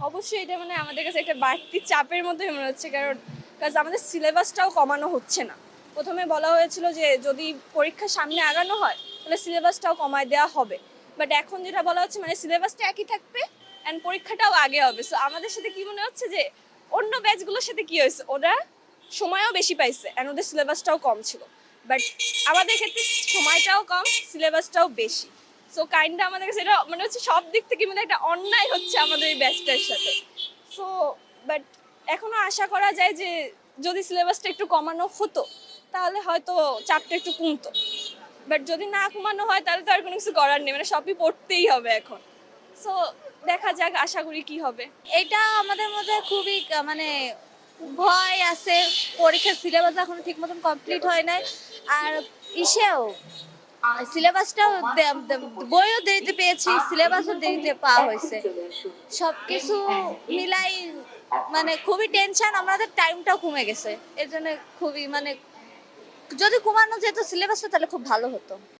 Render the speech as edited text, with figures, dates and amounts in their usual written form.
অবশ্যই এটা মানে আমাদের কাছে একটা বাড়তি চাপের মতোই মনে হচ্ছে, কারণ আমাদের সিলেবাসটাও কমানো হচ্ছে না। প্রথমে বলা হয়েছিল যে যদি পরীক্ষা সামনে আগানো হয় তাহলে সিলেবাসটাও কমায় দেওয়া হবে, বাট এখন যেটা বলা হচ্ছে মানে সিলেবাসটা একই থাকবে অ্যান্ড পরীক্ষাটাও আগে হবে। সো আমাদের সাথে কি মনে হচ্ছে যে অন্য ব্যাচগুলোর সাথে কি হয়েছে, ওরা সময়ও বেশি পাইছে অ্যান্ড ওদের সিলেবাসটাও কম ছিল, বাট আমাদের ক্ষেত্রে সময়টাও কম, সিলেবাসটাও বেশি। সো কাইন্ডটা আমাদের কাছে এটা মনে হচ্ছে সব দিক থেকে মিলে একটা অন্যায় হচ্ছে আমাদের এই ব্যাচটার সাথে। সো বাট এখনো আশা করা যায় যে যদি সিলেবাসটা একটু কমানো হতো তাহলে হয়তো চাপটা একটু কমতো, বাট যদি না কমানো হয় তাহলে তো আর কোনো কিছু করার নেই, মানে সবই পড়তেই হবে এখন। সো দেখা যাক, আশা করি কি হবে। এটা আমাদের মধ্যে খুবই মানে ভয় আছে। পরীক্ষার সিলেবাস এখনো ঠিক মতন কমপ্লিট হয় নাই। আর ইসেও সিলেবাসটাও বইও দেরিতে পেয়েছি, সিলেবাসও দেরিতে পাওয়া হয়েছে। সবকিছু মিলাই মানে খুবই টেনশন, আমাদের টাইমটাও কমে গেছে। এর জন্য খুবই মানে যদি কমানো যেত সিলেবাসটা তাহলে খুব ভালো হতো।